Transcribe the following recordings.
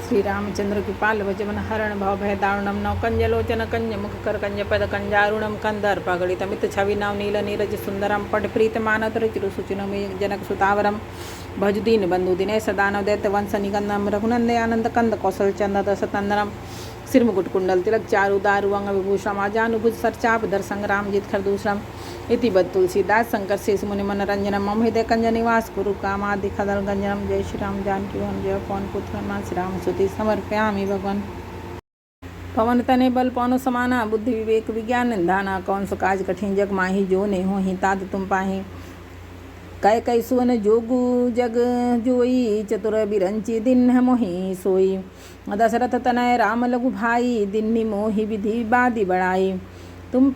श्री रामचंद्र कृपाल भजमन हरण भव भय दारुणम नव कंजलोचन कंज मुख कर कंज पद कंजारुणम कंदर्प गणितमित छवि नव नील नीरज सुंदरम पट प्रीत मानत रुचिरु सुचिनम जनक सुतावरम भजुदीन बंधु दिने सदानव दैत्य वंश निकंदम रघुनंदे आनंद कंद कौशल चंद दशतंदरम सिर मुकुट कुंडल तिलक चारु दारु अंग विभूषण आजानुभुज सरचाप धर संग्राम जीत खरदूषणम इति बद तुलसीदास शंकर शेष मुनि मनरंजनम मम हृदय कंज निवास कुरु कामादि खदल गंजनम जय श्री राम जानकी वन जय पवन पुत्र हनुमान श्री राम स्तुति समर्पयामि भगवान। पवन तने बल पवन समाना बुद्धि विवेक विज्ञान निधाना कौन सो काज कठिन जग माही जो नहीं हो ही तात तुम पाही कै कै सुवन जोगु जग जोई चतुर बिरंची दिन मोहि सोई दशरथ तनय राम लघु भाई दिन्नी मोहि विधि बादी बढ़ाई तुम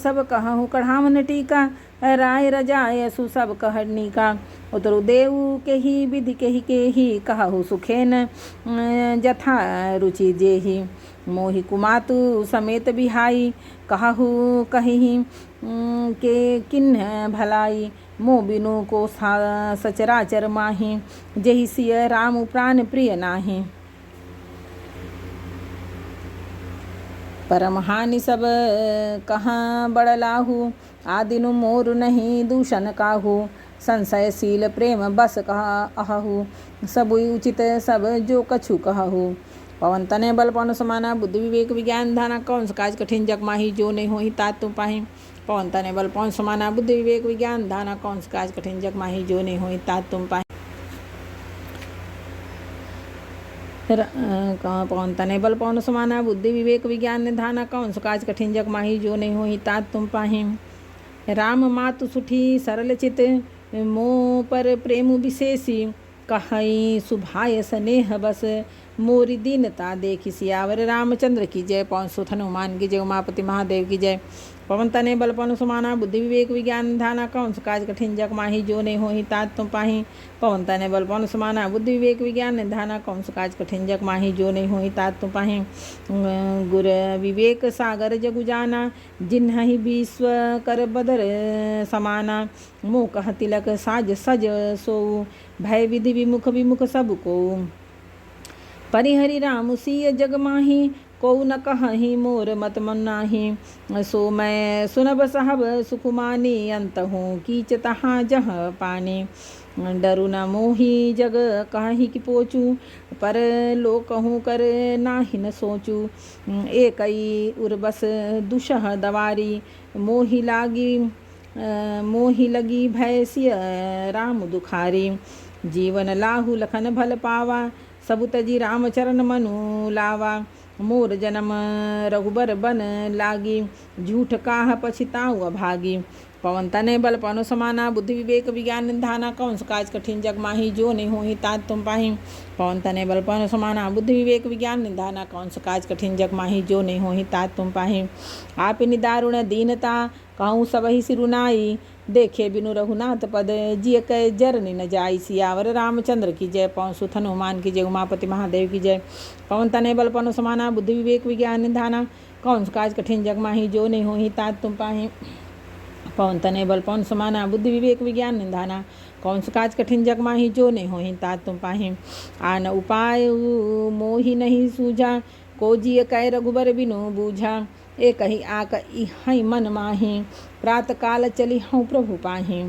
सब कहूँ कढ़ावन टीका राय रजाय सु सब कहनी का उतरु देव के ही विधि के ही कहु सुखेन जथा रुचि जेहि मोहि कुमातु समेत बिहाई कहु कहीं के किन्ह भलाई मो बिनु को सचराचर माही जहि सिय राम प्राण प्रिय नाही परम हानि सब कहाँ बड़लाहू आदिनु मोर नहीं दूषण काहू संशयशील प्रेम बस कहा अहू सब उचित सब जो कछु कहू पवन तने बल पवन समाना बुद्धि विवेक विज्ञान धाना कौन सा काज कठिन जग माही जो नहीं हो ही तात तुम पाही पवन तने बल पवन समाना बुद्धि विवेक विज्ञान धाना कौन सा काज कठिन जग माही जो नहीं हो ही तात तुम पाही पवन तने बल पवन समाना बुद्धि विवेक विज्ञान निधाना कौन सो काज कठिन जग माही जो नहीं हो ही तात तुम पाही राम मातु सुठी सरल चित मोह पर प्रेम विशेषी कहीं सुभाय स्नेह बस मोरी दीनता देखी सियावर रामचंद्र की जय पवन सुत हनुमान की जय उमापति महादेव की जय पवन तने बल पवन सुमाना बुद्धि विवेक विज्ञान धाना कौन सा काज कठिन जग माही जो नहीं हो ही तात तुम पाही पवन तने बल पवन सुमाना बुद्धि विवेक विज्ञान धाना कौन सा काज कठिन जग माही जो नहीं हो ही तात तुम पाही गुर विवेक सागर जगु जाना जिन्हि विश्व कर बदर समाना मुँह कह तिलक साज सज सो भय विधि विमुख विमुख सब को परिहरि राम सिय जग माही को न कहीं मोर मत मन नाही सो मैं सुनब साहब सुकुमानी अंत हूँ कीच तहाँ जह पानी डरु न मोही जग कहीं की पोचू पर लो कहूँ कर नाही न सोचू एकई उर्बस दुशह दवारी मोही लगी भय सिय राम दुखारी जीवन लाहु लखन भल पावा सबु तजी राम चरण मनु लावा मोर जन्म रघुबर बन लागी झूठ काह पछिताऊ अभागी पवन तने बल पवन समाना बुद्धि विवेक विज्ञान निधाना कौन सा काज कठिन जग माही जो नहीं हो ही तात तुम पाही पवन तने बल पवन समाना बुद्धि विवेक विज्ञान निधाना कौन सा काज कठिन जग माही जो नहीं हो ही तात तुम पाही आप निदारुण दीनता कहूँ सब ही सिरुनाई देखे बिनु रघुनाथ पद जिय कै जरनि न जाई सियावर रामचंद्र की जय पवन सुत हनुमान की जय उमापति महादेव की जय पवन तने बल पवन समाना बुद्धि विवेक विज्ञान निधाना कौन सा काज कठिन जग माही जो नहीं हो ही तात तुम पाही पवन तने बल पवन समाना बुद्धि विवेक विज्ञान निधाना कौन सा काज कठिन जग माही जो नहीं हो ही तात तुम पाही आन उपाय मोहि नहीं सूझा को जिय कै रघुबर बिनु बूझा एक ही आक हई मन माही प्रात काल चली हूँ प्रभु पाही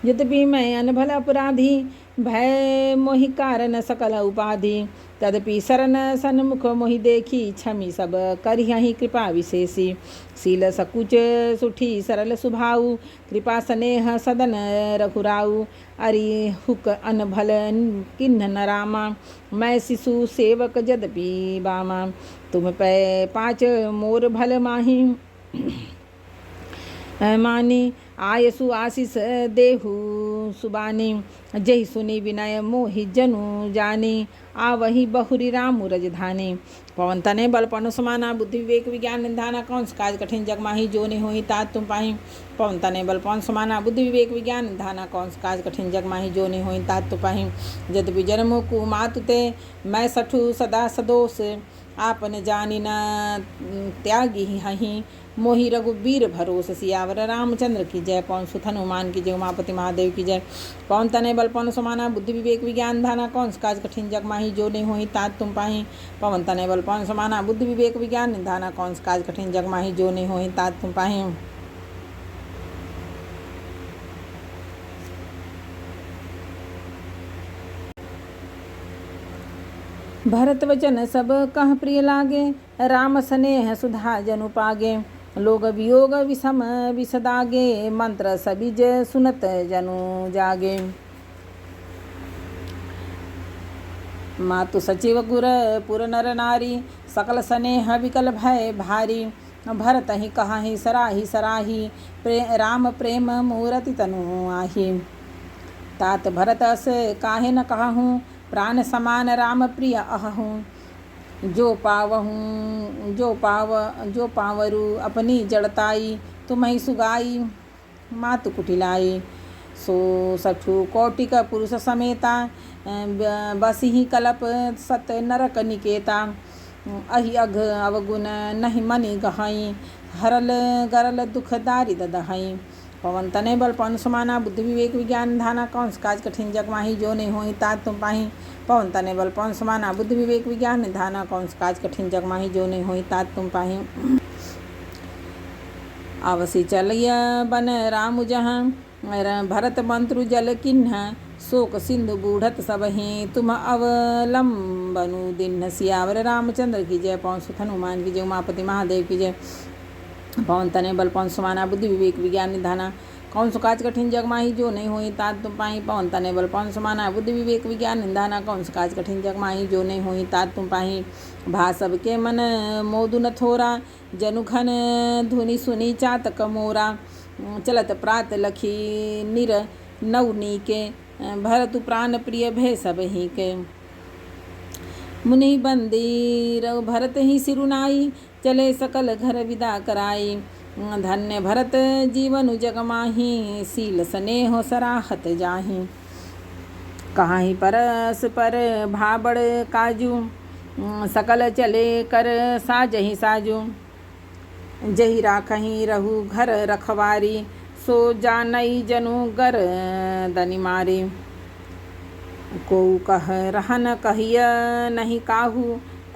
यद्यपि मैं अनभल अपराधी भय मोहि कारण सकल उपाधि तदपि शरण सन्मुख मोहि देखी छमी सब करिहि कृपा विशेषी शील सकुच सुठी सरल सुभाऊ कृपा स्नेह सदन रघुराऊ अरि हुक अनभल किन्ह न रामा मैं शिशु सेवक जदपि बामा तुम पै पाँच मोर भल माही मानी आयसु आशीष देहु सुबानी जही सुनी विनय मोहि जनु जानी आ वही बहुरी राम रजधानी पवन तने बल पवन समाना बुद्धि विवेक विज्ञान निधाना कौन सा काज कठिन जग माही जो नहीं होई तात तुम पाही पवन तने बल पवन समाना बुद्धि विवेक विज्ञान निधाना कौन सा काज कठिन जग माही जो नहीं होई तात तुम पाही यद्यपि जन्म को मातु ते मैं सठु सदा सदोष आपन जानी न त्यागी हहीं, मोहि रघुबीर भरोस। सियावर रामचंद्र की जय। पवन सुत हनुमान की जय। उमापति महादेव की जय। पवन तनय बल पवन समाना, बुद्धि विवेक विज्ञान धाना, कौन काज कठिन जग माही, जो नहीं होई तात तुम पाही। पवन तनय बल पवन समाना, बुद्धि विवेक विज्ञान धाना, कौन काज कठिन जग माही, जो नहीं होई तात तुम पाही। भरत वचन सब कह प्रिय लागे, राम स्नेह सुधा जनु पागे। लोग वियोग विषम विषदागे, मंत्र सबिज सुनत जनु जागे। मातु सचिव गुर पुर नर नारी, सकल स्नेह विकल भय भारी। भरत ही कहाहि सराही सराही, राम प्रेम मूरति तनु आही। तात भरत अस काहे न कहूँ, प्राण समान राम प्रिय अहूँ। जो पावरु अपनी जड़ताई, तुम्हें सुगाई मातु कुटिलाई। सो सठु कौटिक पुरुष समेता, बसिहि कलप सत नरक निकेता। अहि अघ अवगुण नहीं मनि गहाई, हरल गरल दुख दारिद दहाई। पवन तनय बल पवन समाना, बुद्धि विवेक विज्ञान धाना, कौन काज कठिन जग माही, जो नहीं होई तात तुम पाही। पवन तनय बल पवन समाना, बुद्धि विवेक विज्ञान धाना, कौन काज कठिन जग माही, जो नहीं होई तात तुम पाही। अवसि चलिया बन राम जहाँ, भरत मंत्रु जल किन्ह। शोक सिंधु बूढ़त सबहि, तुम अवलंबनु दिन्ह। सियावर रामचंद्र की जय। पवन सुत हनुमान की जय। उमापति महादेव की जय। पवन तनय बल पवन समाना, बुद्धि विवेक विज्ञान निधाना, कौन सो काज कठिन जग माही, जो नहीं होई तात तुम पाही। पवन तनय बल पवन समाना, बुद्धि विवेक विज्ञान निधाना, कौन सो काज कठिन जग माही, जो नहीं होई तात तुम पाही। भा सबके मन मोदु न थोरा, जनु घन धुनि सुनी चातक मोरा। चलत प्रात लखी निर नवनी के, भरतु प्राण प्रिय भय सब ही के। मुनि बंदी रघु भरत ही सिरुनाई, चले सकल घर विदा कराई। धन्य भरत जीवनु जग माही, सील स्नेह सराहत जाही। कहाहि परस पर भाबड़ काजू, सकल चले कर साजहि साजू। जहि राखहि रहु घर रखवारी, सो जानई जनु गर दनि मारी। को कह रहन कहिय नहीं काहू,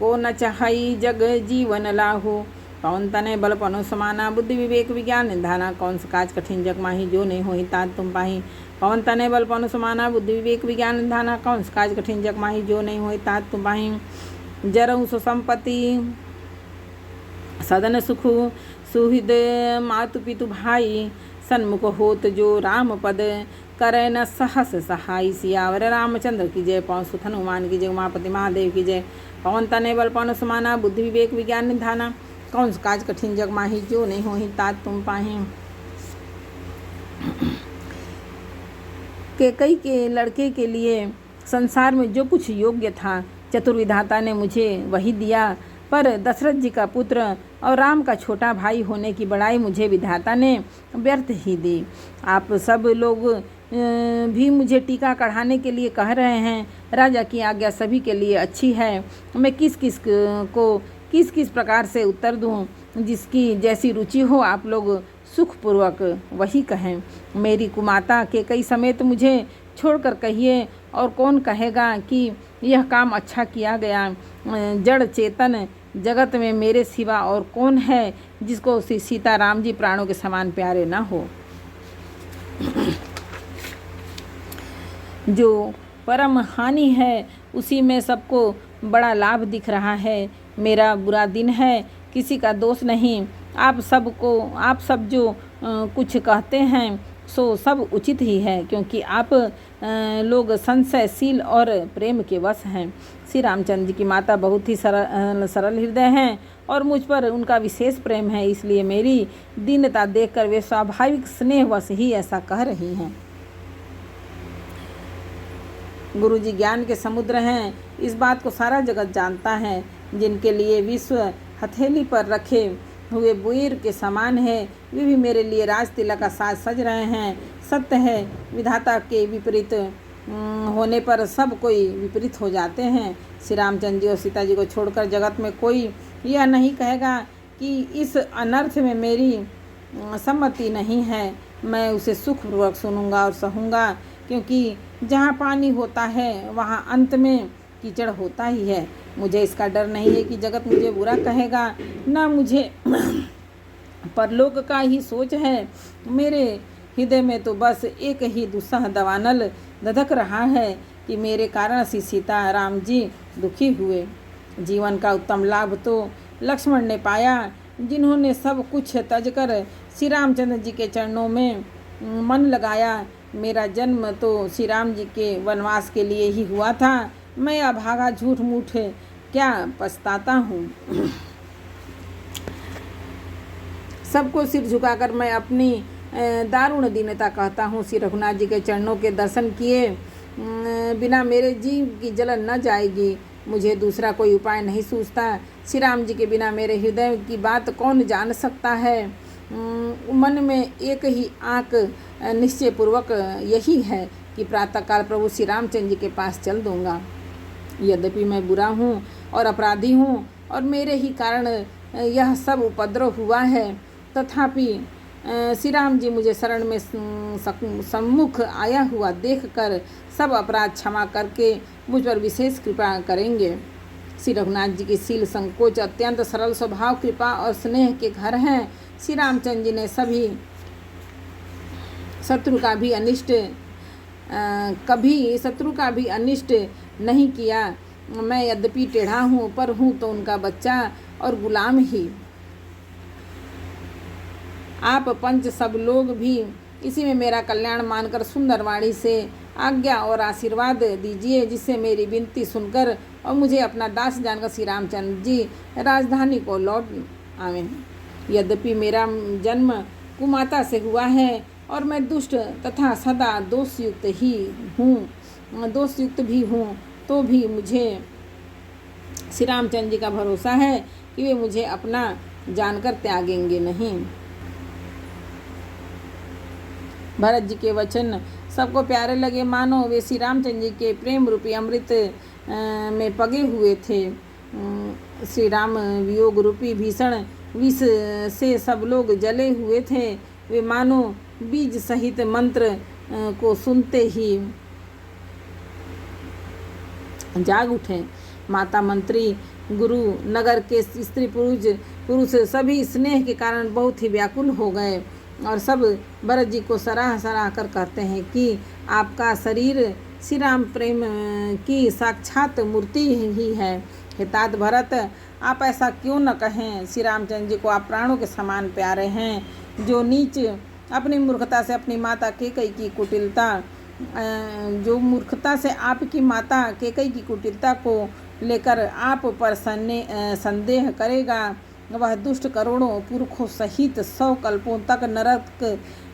को न चहई जग जीवन लाहू। पवन तनय बल पवन समाना, बुद्धि विवेक विज्ञान निधाना, कौन काज कठिन जग माही, जो नहीं होई तात तुम पाही। पवन तनय बल पवन समाना, बुद्धि विवेक विज्ञान निधाना, कौन काज कठिन जग माही, जो नहीं होई तात तुम पाही। जरऊ सुसंपत्ति सदन सुखु, सुहृद मातु पितु भाई। सन्मुख होत जो राम पद, करे न सहस सहाई। सियावर रामचंद्र की जय। पवन सुत हनुमान की जय। उमापति महादेव की जय। पवन तनय बल पवन समाना, बुद्धि विवेक विज्ञान निधाना, कौन काज कठिन जग माही, जो नहीं होई तात तुम पाही। कैकई के लड़के के लिए संसार में जो कुछ योग्य था, चतुर्विधाता ने मुझे वही दिया। पर दशरथ जी का पुत्र और राम का छोटा भाई होने की बड़ाई मुझे विधाता ने व्यर्थ ही दी। आप सब लोग भी मुझे टीका कढ़ाने के लिए कह रहे हैं। राजा की आज्ञा सभी के लिए अच्छी है। मैं किस किस प्रकार से उत्तर दूं? जिसकी जैसी रुचि हो आप लोग सुखपूर्वक वही कहें। मेरी कुमाता के कई समेत मुझे छोड़कर कहिए, और कौन कहेगा कि यह काम अच्छा किया गया। जड़ चेतन जगत में मेरे सिवा और कौन है जिसको सीताराम जी प्राणों के समान प्यारे न हो। जो परम हानि है उसी में सबको बड़ा लाभ दिख रहा है। मेरा बुरा दिन है, किसी का दोष नहीं। आप सब जो कुछ कहते हैं सो सब उचित ही है, क्योंकि आप लोग संशयशील और प्रेम के वश हैं। श्री रामचंद्र जी की माता बहुत ही सरल हृदय हैं और मुझ पर उनका विशेष प्रेम है, इसलिए मेरी दीनता देखकर वे स्वाभाविक स्नेहवश ही ऐसा कह रही हैं। गुरु जी ज्ञान के समुद्र हैं, इस बात को सारा जगत जानता है। जिनके लिए विश्व हथेली पर रखे हुए बुईर के समान है, वे भी मेरे लिए राज तिलक का साज सज रहे हैं। सत्य है, विधाता के विपरीत होने पर सब कोई विपरीत हो जाते हैं। श्री रामचंद्र जी और सीता जी को छोड़कर जगत में कोई यह नहीं कहेगा कि इस अनर्थ में मेरी सम्मति नहीं है। मैं उसे सुखपूर्वक सुनूंगा और सहूँगा, क्योंकि जहाँ पानी होता है वहाँ अंत में कीचड़ होता ही है। मुझे इसका डर नहीं है कि जगत मुझे बुरा कहेगा, न मुझे परलोक का ही सोच है। मेरे हृदय में तो बस एक ही दुस्सह दवानल धधक रहा है कि मेरे कारण श्री सीता राम जी दुखी हुए। जीवन का उत्तम लाभ तो लक्ष्मण ने पाया, जिन्होंने सब कुछ तज कर श्री रामचंद्र जी के चरणों में मन लगाया। मेरा जन्म तो श्री राम जी के वनवास के लिए ही हुआ था। मैं अभागा झूठ मूठ क्या पछताता हूँ। सबको सिर झुकाकर मैं अपनी दारुण दीनता कहता हूँ। श्री रघुनाथ जी के चरणों के दर्शन किए बिना मेरे जीव की जलन न जाएगी। मुझे दूसरा कोई उपाय नहीं सूझता। श्री राम जी के बिना मेरे हृदय की बात कौन जान सकता है। मन में एक ही आंक निश्चय पूर्वक यही है कि प्रातःकाल प्रभु श्री रामचंद्र जी के पास चल दूंगा। यद्यपि मैं बुरा हूँ और अपराधी हूँ और मेरे ही कारण यह सब उपद्रव हुआ है, तथापि श्री राम जी मुझे शरण में सम्मुख आया हुआ देखकर सब अपराध क्षमा करके मुझ पर विशेष कृपा करेंगे। श्री रघुनाथ जी की शील संकोच अत्यंत सरल स्वभाव, कृपा और स्नेह के घर हैं। श्री रामचंद्र जी ने सभी कभी शत्रु का भी अनिष्ट नहीं किया। मैं यद्यपि टेढ़ा हूँ पर हूँ तो उनका बच्चा और गुलाम ही। आप पंच सब लोग भी इसी में मेरा कल्याण मानकर सुंदर वाणी से आज्ञा और आशीर्वाद दीजिए, जिससे मेरी विनती सुनकर और मुझे अपना दास जानकर श्री रामचंद्र जी राजधानी को लौट आवें। यद्यपि मेरा जन्म कुमाता से हुआ है और मैं दुष्ट तथा सदा दोषयुक्त भी हूँ, तो भी मुझे श्री रामचंद्र जी का भरोसा है कि वे मुझे अपना जानकर त्यागेंगे नहीं। भरत जी के वचन सबको प्यारे लगे, मानो वे श्री रामचंद्र जी के प्रेम रूपी अमृत में पगे हुए थे। श्री राम वियोग रूपी भीषण विष से सब लोग जले हुए थे। वे मानो बीज सहित मंत्र को सुनते ही जाग उठे। माता, मंत्री, गुरु, नगर के स्त्री पुरुष सभी स्नेह के कारण बहुत ही व्याकुल हो गए और सब भरत जी को सराह कर कहते हैं कि आपका शरीर श्री राम प्रेम की साक्षात मूर्ति ही है। हितात भरत, आप ऐसा क्यों न कहें। श्री रामचंद्र जी को आप प्राणों के समान प्यारे हैं। जो नीच अपनी मूर्खता से अपनी माता केकई की कुटिलता आपकी माता केकई की कुटिलता को लेकर आप पर संदेह करेगा, वह दुष्ट करोड़ों पुरखों सहित 100 कल्पों तक नरक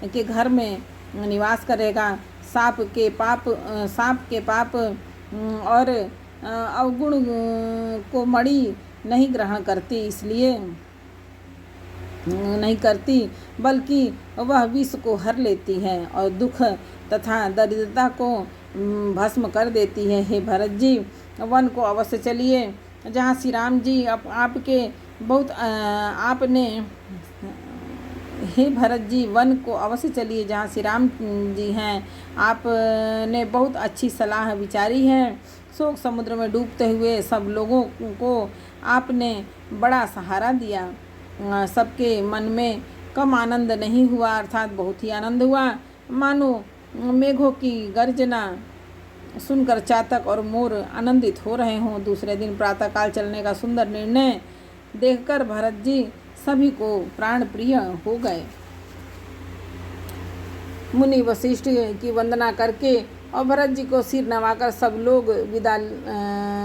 के घर में निवास करेगा। सांप के पाप और अवगुण को मणि नहीं ग्रहण करती, इसलिए नहीं करती, बल्कि वह विष को हर लेती है और दुख तथा दरिद्रता को भस्म कर देती है। हे भरत जी, वन को अवश्य चलिए जहाँ श्री राम जी हे भरत जी, वन को अवश्य चलिए जहाँ श्री राम जी हैं। आपने बहुत अच्छी सलाह विचारी है। शोक समुद्र में डूबते हुए सब लोगों को आपने बड़ा सहारा दिया। सबके मन में कम आनंद नहीं हुआ, अर्थात बहुत ही आनंद हुआ। मानो मेघों की गर्जना सुनकर चातक और मोर आनंदित हो रहे हों। दूसरे दिन प्रातःकाल चलने का सुंदर निर्णय देखकर भरत जी सभी को प्राण प्रिय हो गए। मुनि वशिष्ठ की वंदना करके और भरत जी को सिर नवाकर सब लोग विदा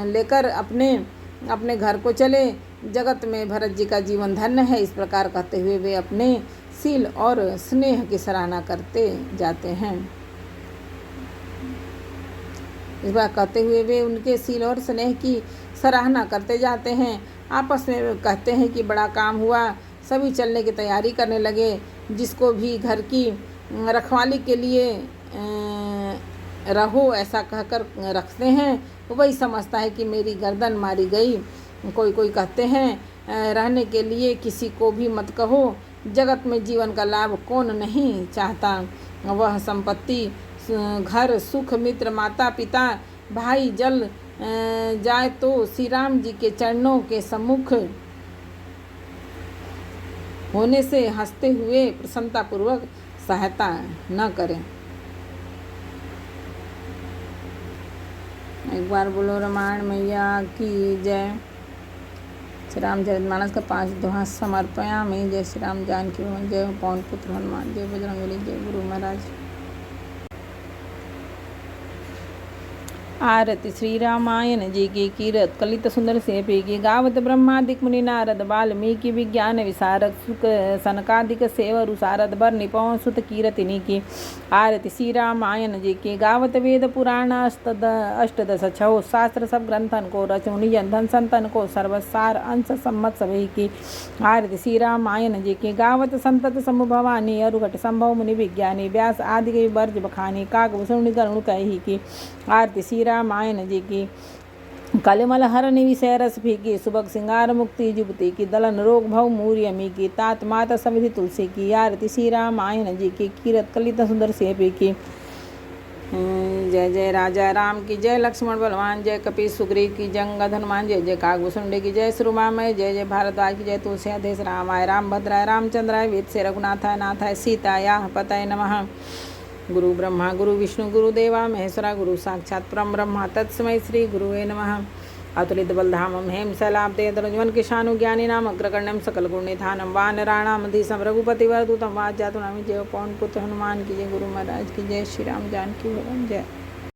लेकर अपने घर को चले। जगत में भरत जी का जीवन धन्य है। इस प्रकार कहते हुए वे अपने शील और स्नेह की सराहना करते जाते हैं। इस बार कहते हुए वे उनके शील और स्नेह की सराहना करते जाते हैं। आपस में कहते हैं कि बड़ा काम हुआ। सभी चलने की तैयारी करने लगे। जिसको भी घर की रखवाली के लिए रहो ऐसा कहकर रखते हैं, वही समझता है कि मेरी गर्दन मारी गई। कोई कोई कहते हैं रहने के लिए किसी को भी मत कहो, जगत में जीवन का लाभ कौन नहीं चाहता। वह संपत्ति, घर, सुख, मित्र, माता पिता, भाई जल जाए तो श्री राम जी के चरणों के सम्मुख होने से हंसते हुए प्रसन्नतापूर्वक सहायता न करें। एक बार बोलो रामायण मैया की जय। श्री रामचरितमानस का 5 दोहा समर्पयामि। जय श्री राम जानकी भवन जय। पवन पुत्र हनुमान जय। बजरंगबली जय। गुरु महाराज। आरती श्री रामायण जी की कीरत कलित सुंदर से की गावत ब्रह्मादिक मुनि नारद वाल्मीकि विज्ञान विशारद सुख सनकादिक सेवर उसारद बर निपवन सुत कीरतिनी की। आरती श्री रामायण जी की गावत वेद पुराण अष्टदश छो शास्त्र सब ग्रंथन को रच मुनि जनधन संतन को सर्वसार अंश सम्मत सभी की। आरती श्री रामायण जी की गावत संतत समु भवानी अरुघट संभव मुनि विज्ञानी व्यास आदि के वर्ज बखानी काकभूषण गरुण कही की। आरती श्री रामायण जी की कलिमल हरनि विषय रस फीकी सुबक सिंगार मुक्ति जुबती की दलन रोग भव मूर्यमी की तात माता समिधि तुलसी की। आरती श्री रामायण जी की कीरत कलित सुंदर सेपी की। जय जय राजा राम की जय। लक्ष्मण बलवान जय। कपि सुग्रीव की जंग हनुमान जय। जय काकभूषुंडे की जय। श्रुमामय जय। जय भारद्वाज की जय। तुलसी आदेश रामाय रामभद्राय रामचंद्राय वेद से रघुनाथाय नाथाय सीताया पतये नमः। गुरु ब्रह्मा गुरु विष्णु गुरुदेवा महेश्वरा गुरु साक्षात् परम ब्रह्मा तत्समय श्री गुरुवे नमः। अतुलित बलधामं हेम शैलाब्दे तनुज्वन किशानु ज्ञानी नाम अग्रगण्यम सकल गुणनिधानम वानराणामधीशम रघुपति वरदूतम वाज्जातुनामि जय। पवन पुत्र हनुमान की जय। गुरु महाराज की जय। श्री राम जानकी भवन जय।